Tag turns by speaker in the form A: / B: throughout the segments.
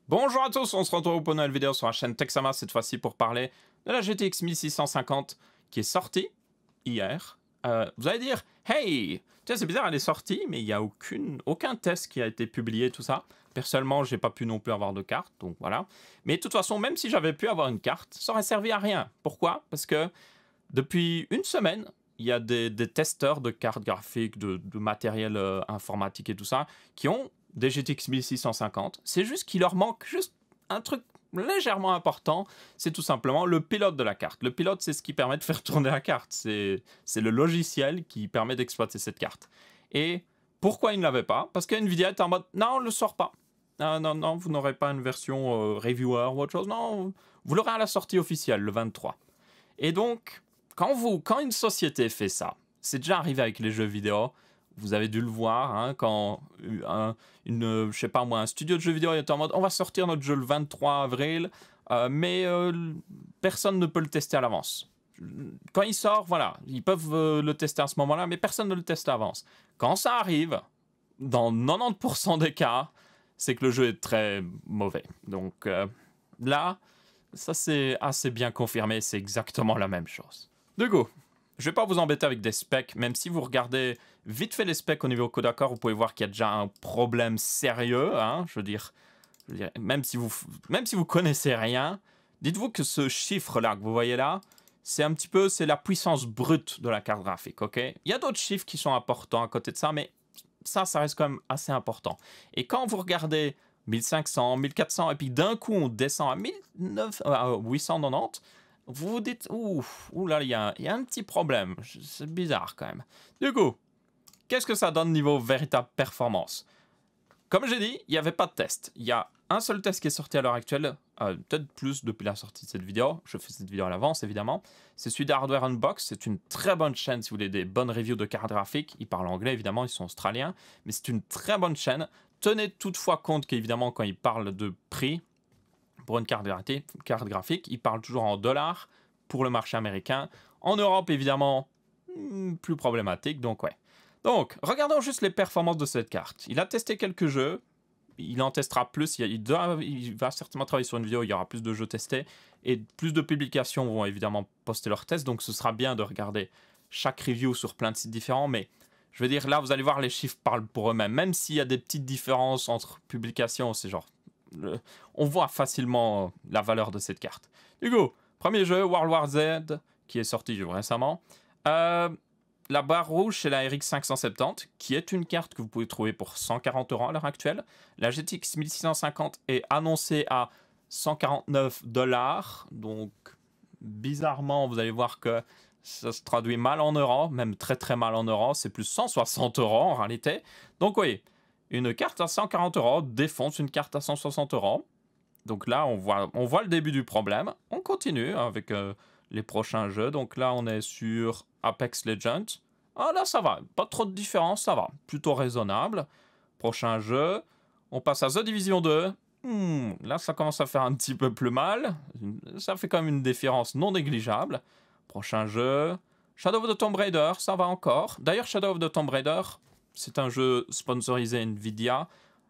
A: Bonjour à tous, on se retrouve pour une nouvelle vidéo sur la chaîne Texama, cette fois-ci pour parler de la GTX 1650 qui est sortie hier. Vous allez dire, hey, tiens c'est bizarre, elle est sortie, mais il n'y a aucun test qui a été publié, tout ça. Personnellement, j'ai pas pu non plus avoir de carte, donc voilà. Mais de toute façon, même si j'avais pu avoir une carte, ça aurait servi à rien. Pourquoi? Parce que depuis une semaine, il y a des testeurs de cartes graphiques, de matériel informatique et tout ça, qui ont des GTX 1650. C'est juste qu'il leur manque juste un truc légèrement important, c'est tout simplement le pilote de la carte. Le pilote, c'est ce qui permet de faire tourner la carte. C'est le logiciel qui permet d'exploiter cette carte. Et pourquoi ils ne l'avaient pas? Parce que Nvidia est en mode, non, on ne le sort pas. Non, non, non, vous n'aurez pas une version reviewer ou autre chose. Non, vous l'aurez à la sortie officielle, le 23. Et donc, quand une société fait ça, c'est déjà arrivé avec les jeux vidéo, vous avez dû le voir, hein, quand je sais pas moi, un studio de jeux vidéo est en mode on va sortir notre jeu le 23 avril, mais personne ne peut le tester à l'avance. Quand il sort, voilà, ils peuvent le tester à ce moment-là, mais personne ne le teste à l'avance. Quand ça arrive, dans 90% des cas, c'est que le jeu est très mauvais. Donc là, ça c'est assez bien confirmé, c'est exactement la même chose. Du coup, je vais pas vous embêter avec des specs, même si vous regardez vite fait les specs au niveau Codecor, vous pouvez voir qu'il y a déjà un problème sérieux, hein, je veux dire, même si vous connaissez rien, dites-vous que ce chiffre-là que vous voyez là, c'est la puissance brute de la carte graphique, ok? Il y a d'autres chiffres qui sont importants à côté de ça, mais ça reste quand même assez important. Et quand vous regardez 1500, 1400, et puis d'un coup on descend à 890, vous vous dites, ouh là, il y a un petit problème. C'est bizarre quand même. Du coup, qu'est-ce que ça donne niveau véritable performance? Comme j'ai dit, il n'y avait pas de test. Il y a un seul test qui est sorti à l'heure actuelle, peut-être plus depuis la sortie de cette vidéo. Je fais cette vidéo à l'avance, évidemment. C'est celui d'Hardware Unbox. C'est une très bonne chaîne si vous voulez des bonnes reviews de cartes graphiques. Ils parlent anglais, évidemment, ils sont australiens. Mais c'est une très bonne chaîne. Tenez toutefois compte qu'évidemment, quand ils parlent de prix, pour une carte graphique, ils parlent toujours en dollars pour le marché américain. En Europe, évidemment, plus problématique, donc ouais. Donc, regardons juste les performances de cette carte. Il a testé quelques jeux, il en testera plus, il va certainement travailler sur une vidéo, il y aura plus de jeux testés, et plus de publications vont évidemment poster leurs tests, donc ce sera bien de regarder chaque review sur plein de sites différents, mais je veux dire, là, vous allez voir, les chiffres parlent pour eux-mêmes, même s'il y a des petites différences entre publications, c'est genre on voit facilement la valeur de cette carte. Du coup, premier jeu, World War Z, qui est sorti récemment. La barre rouge, c'est la RX 570, qui est une carte que vous pouvez trouver pour 140 € à l'heure actuelle. La GTX 1650 est annoncée à 149 $. Donc, bizarrement, vous allez voir que ça se traduit mal en euros, même très très mal en euros. C'est plus 160 € en réalité. Donc, oui. Une carte à 140 € défonce une carte à 160 €. Donc là, on voit le début du problème. On continue avec les prochains jeux. Donc là, on est sur Apex Legends. Ah là, ça va. Pas trop de différence, ça va. Plutôt raisonnable. Prochain jeu. On passe à The Division 2. Là, ça commence à faire un petit peu plus mal. Ça fait quand même une différence non négligeable. Prochain jeu. Shadow of the Tomb Raider, ça va encore. D'ailleurs, Shadow of the Tomb Raider, c'est un jeu sponsorisé Nvidia,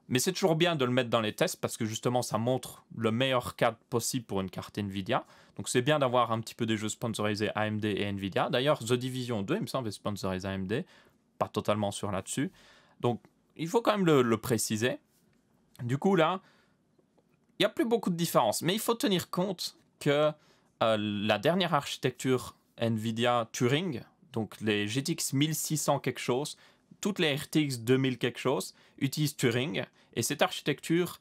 A: mais c'est toujours bien de le mettre dans les tests parce que justement ça montre le meilleur cadre possible pour une carte Nvidia. Donc c'est bien d'avoir un petit peu des jeux sponsorisés AMD et Nvidia. D'ailleurs, The Division 2, il me semble, est sponsorisé AMD, pas totalement sûr là-dessus. Donc il faut quand même le préciser. Du coup là, il n'y a plus beaucoup de différence, mais il faut tenir compte que la dernière architecture Nvidia Turing, donc les GTX 1600 quelque chose, toutes les RTX 2000 quelque chose utilisent Turing, et cette architecture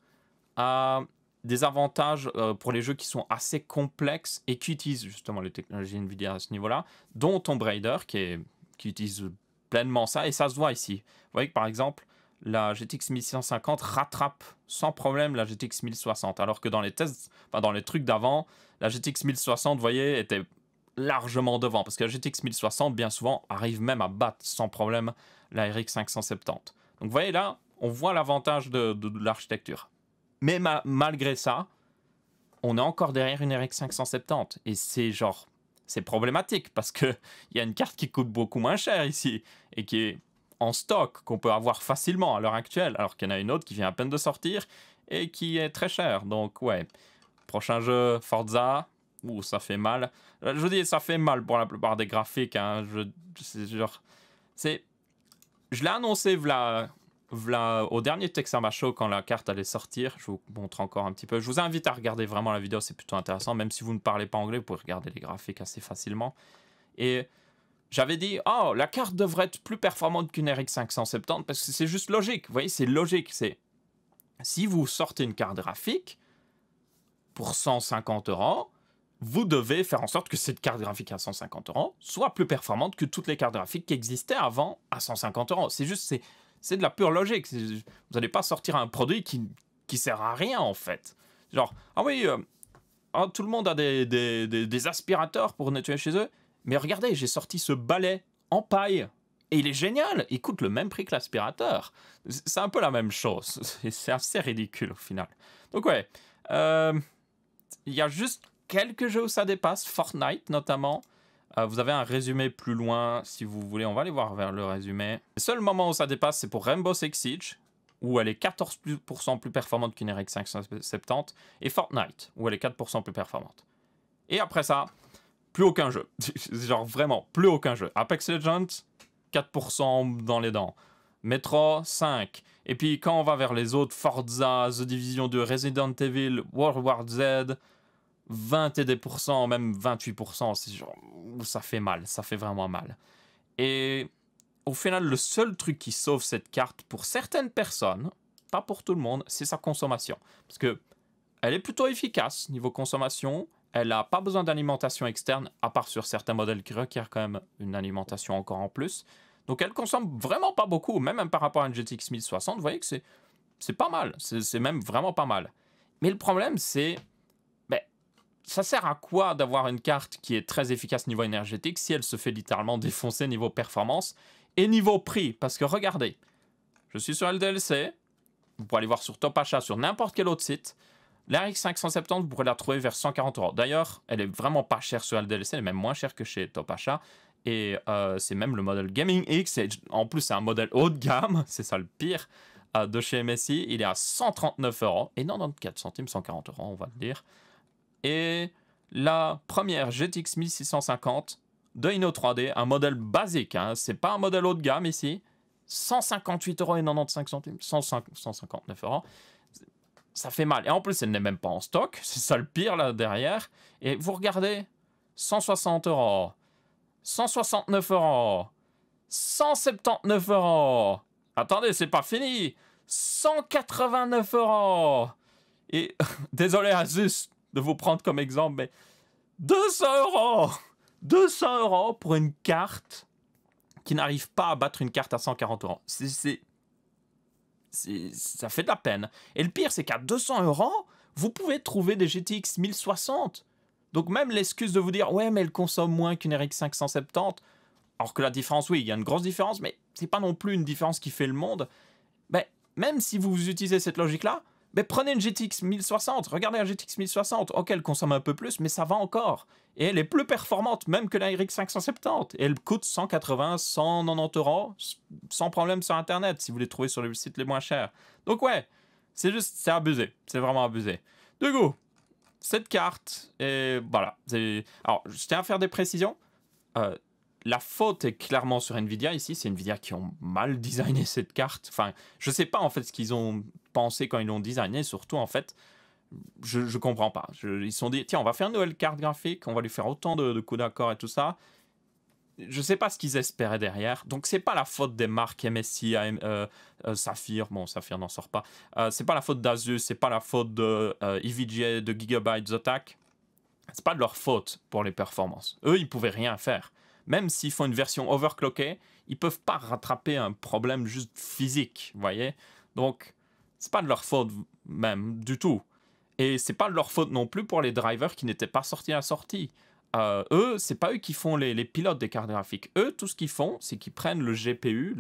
A: a des avantages pour les jeux qui sont assez complexes et qui utilisent justement les technologies Nvidia à ce niveau-là, dont Tomb Raider qui utilise pleinement ça, et ça se voit ici. Vous voyez que par exemple, la GTX 1650 rattrape sans problème la GTX 1060, alors que dans les tests, enfin dans les trucs d'avant, la GTX 1060, vous voyez, était largement devant, parce que la GTX 1060, bien souvent, arrive même à battre sans problème la RX 570. Donc vous voyez là, on voit l'avantage de l'architecture. Mais malgré ça, on est encore derrière une RX 570. Et c'est problématique, parce qu'il y a une carte qui coûte beaucoup moins cher ici, et qui est en stock, qu'on peut avoir facilement à l'heure actuelle, alors qu'il y en a une autre qui vient à peine de sortir, et qui est très cher. Donc ouais, prochain jeu, Forza, ça fait mal. Je dis, ça fait mal pour la plupart des graphiques. Hein. Je l'ai annoncé au dernier Texama Show quand la carte allait sortir. Je vous montre encore un petit peu. Je vous invite à regarder vraiment la vidéo, c'est plutôt intéressant. Même si vous ne parlez pas anglais, vous pouvez regarder les graphiques assez facilement. Et j'avais dit, oh, la carte devrait être plus performante qu'une RX 570 parce que c'est juste logique. Vous voyez, c'est logique. Si vous sortez une carte graphique pour 150 €, vous devez faire en sorte que cette carte graphique à 150 € soit plus performante que toutes les cartes graphiques qui existaient avant à 150 €. C'est juste, c'est de la pure logique. Vous n'allez pas sortir un produit qui sert à rien, en fait. Genre, ah oui, tout le monde a des aspirateurs pour nettoyer chez eux, mais regardez, j'ai sorti ce balai en paille. Et il est génial, il coûte le même prix que l'aspirateur. C'est un peu la même chose. C'est assez ridicule, au final. Donc ouais, il y a juste quelques jeux où ça dépasse, Fortnite notamment. Vous avez un résumé plus loin si vous voulez, on va aller voir vers le résumé. Le seul moment où ça dépasse, c'est pour Rainbow Six Siege, où elle est 14% plus performante qu'une RX 570, et Fortnite, où elle est 4% plus performante. Et après ça, plus aucun jeu. Genre vraiment, plus aucun jeu. Apex Legends, 4% dans les dents. Metro, 5. Et puis quand on va vers les autres, Forza, The Division 2, Resident Evil, World War Z, 20 et des pourcents, même 28%, c'est genre, ça fait mal, ça fait vraiment mal. Et au final, le seul truc qui sauve cette carte pour certaines personnes, pas pour tout le monde, c'est sa consommation. Parce que elle est plutôt efficace niveau consommation, elle n'a pas besoin d'alimentation externe, à part sur certains modèles qui requièrent quand même une alimentation encore en plus. Donc elle consomme vraiment pas beaucoup, même par rapport à une GTX 1060, vous voyez que c'est pas mal, c'est même vraiment pas mal. Mais le problème, c'est ça sert à quoi d'avoir une carte qui est très efficace niveau énergétique si elle se fait littéralement défoncer niveau performance et niveau prix? Parce que regardez, je suis sur LDLC, vous pouvez aller voir sur Top Achat, sur n'importe quel autre site. La RX 570, vous pourrez la trouver vers 140 €. D'ailleurs, elle est vraiment pas chère sur LDLC, elle est même moins chère que chez Top Achat. Et c'est même le modèle Gaming X, et en plus c'est un modèle haut de gamme, c'est ça le pire, de chez MSI. Il est à 139 € et 94 centimes, 140 €, on va le dire. Et la première GTX 1650 de Inno3D, un modèle basique, hein, c'est pas un modèle haut de gamme ici, 158,95 €, 159 €, ça fait mal. Et en plus, elle n'est même pas en stock, c'est ça le pire là derrière. Et vous regardez, 160 €, 169 €, 179 €, attendez, c'est pas fini, 189 €, et désolé Asus de vous prendre comme exemple, mais 200 €! 200 € pour une carte qui n'arrive pas à battre une carte à 140 €. Ça fait de la peine. Et le pire, c'est qu'à 200 €, vous pouvez trouver des GTX 1060. Donc même l'excuse de vous dire « Ouais, mais elle consomme moins qu'une RX 570 », alors que la différence, oui, il y a une grosse différence, mais c'est pas non plus une différence qui fait le monde. Ben, même si vous utilisez cette logique-là, mais prenez une GTX 1060, regardez la GTX 1060, ok, elle consomme un peu plus, mais ça va encore. Et elle est plus performante même que la RX 570. Et elle coûte 180, 190 € sans problème sur Internet, si vous les trouvez sur les sites les moins chers. Donc ouais, c'est abusé, c'est vraiment abusé. Du coup, cette carte, et voilà. Alors, je tiens à faire des précisions. La faute est clairement sur Nvidia ici. C'est Nvidia qui ont mal designé cette carte. Enfin, je sais pas en fait ce qu'ils ont pensé quand ils l'ont designé. Surtout en fait, je comprends pas. Ils se sont dit, tiens, on va faire une nouvelle carte graphique, on va lui faire autant de coups d'accord et tout ça. Je sais pas ce qu'ils espéraient derrière. Donc c'est pas la faute des marques MSI, Saphir. Bon, Saphir n'en sort pas. C'est pas la faute d'Asus, c'est pas la faute de EVGA, de Gigabyte, Zotac. C'est pas de leur faute pour les performances. Eux, ils pouvaient rien faire. Même s'ils font une version overclockée, ils peuvent pas rattraper un problème juste physique, vous voyez. Donc, c'est pas de leur faute même du tout. Et c'est pas de leur faute non plus pour les drivers qui n'étaient pas sortis à la sortie. Eux, c'est pas eux qui font les pilotes des cartes graphiques. Eux, tout ce qu'ils font, c'est qu'ils prennent le GPU,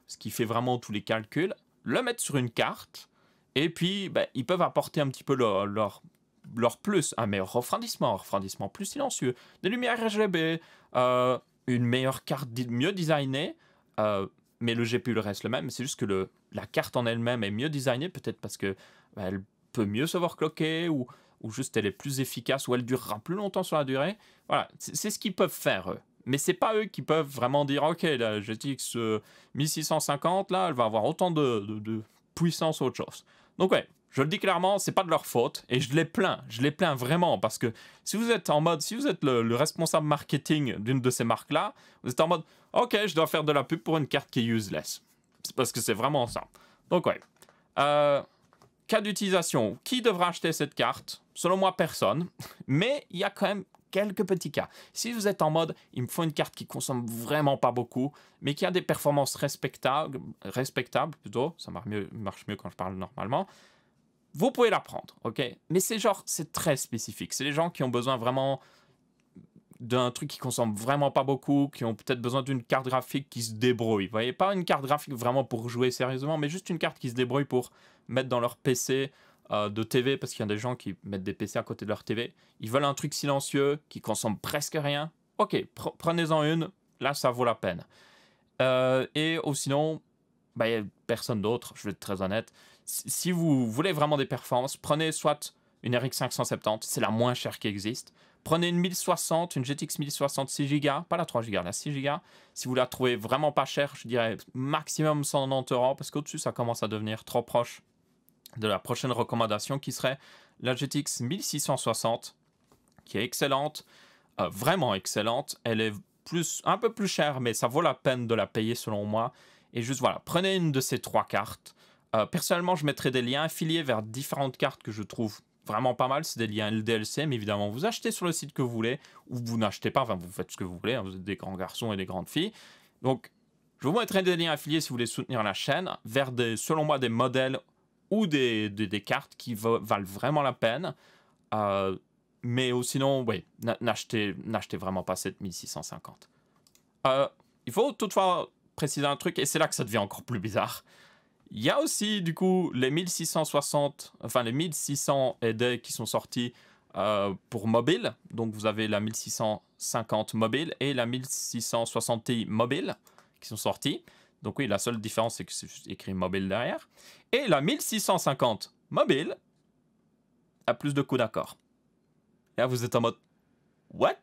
A: ce qui fait vraiment tous les calculs, le mettent sur une carte, et puis ben, ils peuvent apporter un petit peu leur plus, un meilleur refroidissement plus silencieux, des lumières RGB, une meilleure carte mieux designée, mais le GPU reste le même. C'est juste que la carte en elle-même est mieux designée, peut-être parce que bah, elle peut mieux s'overclocker ou juste elle est plus efficace ou elle durera plus longtemps sur la durée. Voilà, c'est ce qu'ils peuvent faire eux. Mais c'est pas eux qui peuvent vraiment dire ok, la GTX 1650 là, elle va avoir autant de puissance ou autre chose. Donc ouais, je le dis clairement, c'est pas de leur faute et je les plains vraiment parce que si vous êtes en mode, si vous êtes le responsable marketing d'une de ces marques là, vous êtes en mode ok, je dois faire de la pub pour une carte qui est useless. C'est parce que c'est vraiment ça. Donc ouais. Cas d'utilisation, qui devra acheter cette carte? Selon moi, personne. Mais il y a quand même quelques petits cas. Si vous êtes en mode, il me faut une carte qui consomme vraiment pas beaucoup, mais qui a des performances respectables plutôt, ça marche mieux quand je parle normalement, vous pouvez la prendre, ok? Mais c'est très spécifique. C'est les gens qui ont besoin vraiment d'un truc qui consomme vraiment pas beaucoup, qui ont peut-être besoin d'une carte graphique qui se débrouille. Vous voyez, pas une carte graphique vraiment pour jouer sérieusement, mais juste une carte qui se débrouille pour mettre dans leur PC de TV, parce qu'il y a des gens qui mettent des PC à côté de leur TV. Ils veulent un truc silencieux, qui consomme presque rien. Ok, prenez-en une, là ça vaut la peine. Sinon, bah, y a personne d'autre, je vais être très honnête. Si vous voulez vraiment des performances, prenez soit une RX 570, c'est la moins chère qui existe. Prenez une 1060, une GTX 1060 6 Go, pas la 3 Go, la 6 Go. Si vous la trouvez vraiment pas chère, je dirais maximum 190 €, parce qu'au-dessus, ça commence à devenir trop proche de la prochaine recommandation qui serait la GTX 1660, qui est excellente, vraiment excellente. Elle est un peu plus chère, mais ça vaut la peine de la payer selon moi. Et juste voilà, prenez une de ces 3 cartes. Personnellement, je mettrai des liens affiliés vers différentes cartes que je trouve vraiment pas mal. C'est des liens LDLC, mais évidemment, vous achetez sur le site que vous voulez, ou vous n'achetez pas, enfin, vous faites ce que vous voulez, hein, vous êtes des grands garçons et des grandes filles. Donc, je vous mettrai des liens affiliés si vous voulez soutenir la chaîne, vers selon moi, des modèles ou des cartes qui valent vraiment la peine. Mais sinon, oui, n'achetez vraiment pas cette 1650. Il faut toutefois préciser un truc, et c'est là que ça devient encore plus bizarre. Il y a aussi, du coup, les 1660, enfin les 1600 et des qui sont sortis pour mobile. Donc, vous avez la 1650 mobile et la 1660 Ti mobile qui sont sortis. Donc, oui, la seule différence, c'est que c'est juste écrit mobile derrière. Et la 1650 mobile a plus de coups d'accord. Et là, vous êtes en mode what?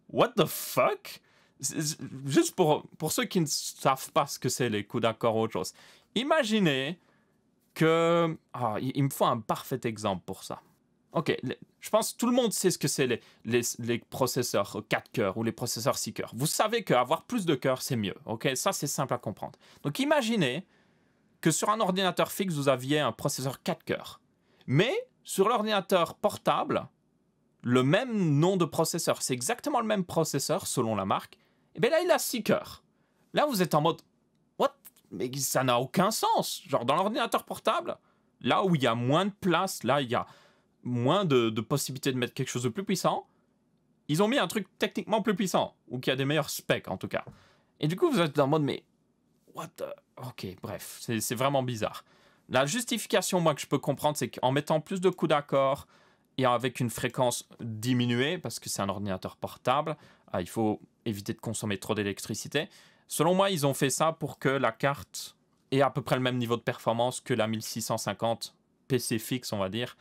A: What the fuck? Juste pour ceux qui ne savent pas ce que c'est les coups d'accord ou autre chose. Imaginez que... il me faut un parfait exemple pour ça. Ok, je pense que tout le monde sait ce que c'est les processeurs 4 cœurs ou les processeurs 6 cœurs. Vous savez qu'avoir plus de cœurs, c'est mieux. Ok, ça, c'est simple à comprendre. Donc, imaginez que sur un ordinateur fixe, vous aviez un processeur 4 cœurs. Mais sur l'ordinateur portable, le même nom de processeur, c'est exactement le même processeur selon la marque, et bien là, il a 6 cœurs. Là, vous êtes en mode, what? Mais ça n'a aucun sens. Genre, dans l'ordinateur portable, là où il y a moins de place, là, il y a moins de possibilités de mettre quelque chose de plus puissant, ils ont mis un truc techniquement plus puissant, ou qui a des meilleurs specs, en tout cas. Et du coup, vous êtes en mode, mais, what the... Ok, bref, c'est vraiment bizarre. La justification, moi, que je peux comprendre, c'est qu'en mettant plus de coups d'accord, et avec une fréquence diminuée, parce que c'est un ordinateur portable, il faut éviter de consommer trop d'électricité. Selon moi, ils ont fait ça pour que la carte ait à peu près le même niveau de performance que la 1650 PC fixe, on va dire,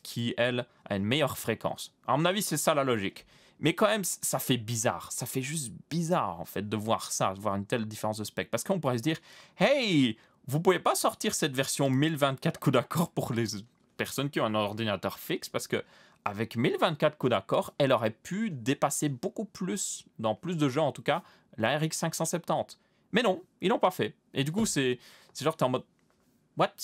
A: qui, elle, a une meilleure fréquence. À mon avis, c'est ça la logique. Mais quand même, ça fait bizarre. Ça fait juste bizarre, en fait, de voir ça, de voir une telle différence de spec. Parce qu'on pourrait se dire, hey, vous pouvez pas sortir cette version 1024 coups d'accord pour les personnes qui ont un ordinateur fixe, parce que avec 1024 coups d'accord, elle aurait pu dépasser beaucoup plus, dans plus de jeux en tout cas, la RX 570. Mais non, ils l'ont pas fait. Et du coup, c'est genre, t'es en mode, what?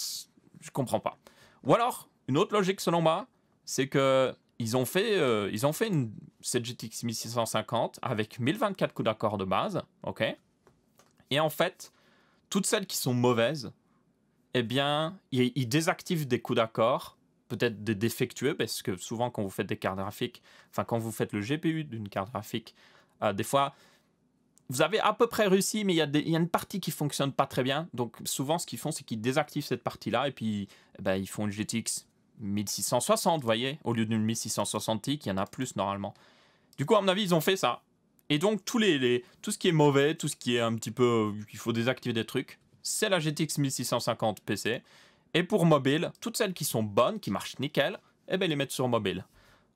A: Je comprends pas. Ou alors, une autre logique selon moi, c'est que ils ont fait cette GTX 1650 avec 1024 coups d'accord de base, ok? Et en fait, toutes celles qui sont mauvaises, eh bien, ils désactivent des coups d'accord, peut-être des défectueux, parce que souvent, quand vous faites des cartes graphiques, enfin, quand vous faites le GPU d'une carte graphique, des fois, vous avez à peu près réussi, mais il y a une partie qui ne fonctionne pas très bien. Donc, souvent, ce qu'ils font, c'est qu'ils désactivent cette partie-là, et puis, ils font une GTX 1660, vous voyez, au lieu d'une 1660 Ti, qui en a plus, normalement. Du coup, à mon avis, ils ont fait ça. Et donc, tout ce qui est mauvais, tout ce qui est un petit peu... il faut désactiver des trucs, c'est la GTX 1650 PC. Et pour mobile, toutes celles qui sont bonnes, qui marchent nickel, eh ben les mettre sur mobile.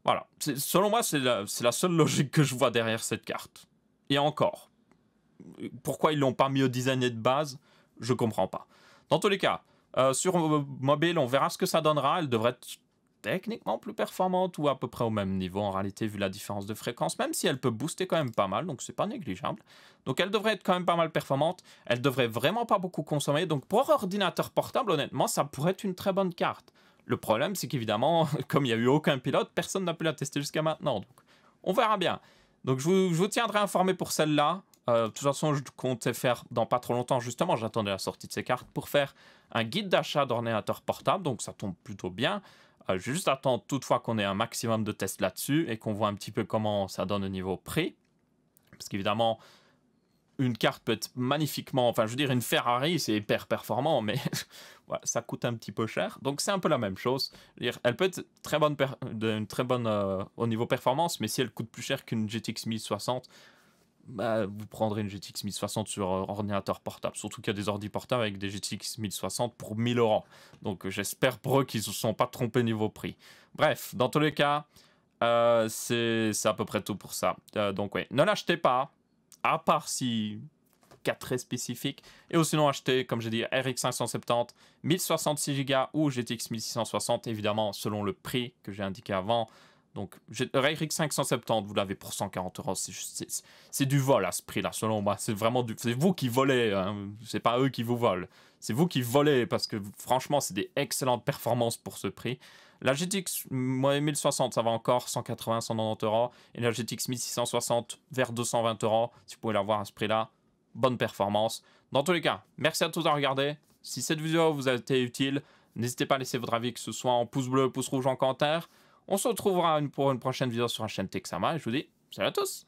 A: Voilà. Selon moi, c'est la seule logique que je vois derrière cette carte. Et encore, pourquoi ils l'ont pas mieux designé de base, je comprends pas. Dans tous les cas, sur mobile, on verra ce que ça donnera. Elle devrait être techniquement plus performante ou à peu près au même niveau en réalité vu la différence de fréquence, même si elle peut booster quand même pas mal, donc c'est pas négligeable. Donc elle devrait être quand même pas mal performante, elle devrait vraiment pas beaucoup consommer, donc pour ordinateur portable honnêtement ça pourrait être une très bonne carte. Le problème c'est qu'évidemment comme il n'y a eu aucun pilote, personne n'a pu la tester jusqu'à maintenant, donc on verra bien. Donc je vous tiendrai informé pour celle-là. De toute façon, je comptais faire dans pas trop longtemps, justement, j'attendais la sortie de ces cartes pour faire un guide d'achat d'ordinateur portable, donc ça tombe plutôt bien. Je vais juste attendre toutefois qu'on ait un maximum de tests là-dessus et qu'on voit un petit peu comment ça donne au niveau prix. Parce qu'évidemment, une carte peut être magnifiquement... Enfin, je veux dire, une Ferrari, c'est hyper performant, mais voilà, ça coûte un petit peu cher. Donc, c'est un peu la même chose. Je veux dire, elle peut être très bonne, très bonne au niveau performance, mais si elle coûte plus cher qu'une GTX 1060... Bah, vous prendrez une GTX 1060 sur ordinateur portable. Surtout qu'il y a des ordi portables avec des GTX 1060 pour 1000 euros. Donc j'espère pour eux qu'ils ne se sont pas trompés niveau prix. Bref, dans tous les cas, c'est à peu près tout pour ça. Donc oui, ne l'achetez pas, à part si cas très spécifique. Et sinon achetez, comme j'ai dit, RX 570, 1066 Go ou GTX 1660, évidemment selon le prix que j'ai indiqué avant. Donc, RX 570, vous l'avez pour 140 euros. C'est du vol à ce prix-là, selon moi. C'est vraiment c'est vous qui volez. Hein. C'est pas eux qui vous volent. C'est vous qui volez parce que franchement, c'est des excellentes performances pour ce prix. La GTX 1060, ça va encore 180, 190 euros. Et la GTX 1660 vers 220 euros. Si vous pouvez l'avoir à ce prix-là, bonne performance. Dans tous les cas, merci à tous d'avoir regardé. Si cette vidéo vous a été utile, n'hésitez pas à laisser votre avis, que ce soit en pouce bleu, pouce rouge, en commentaire. On se retrouvera pour une prochaine vidéo sur la chaîne Texama et je vous dis salut à tous!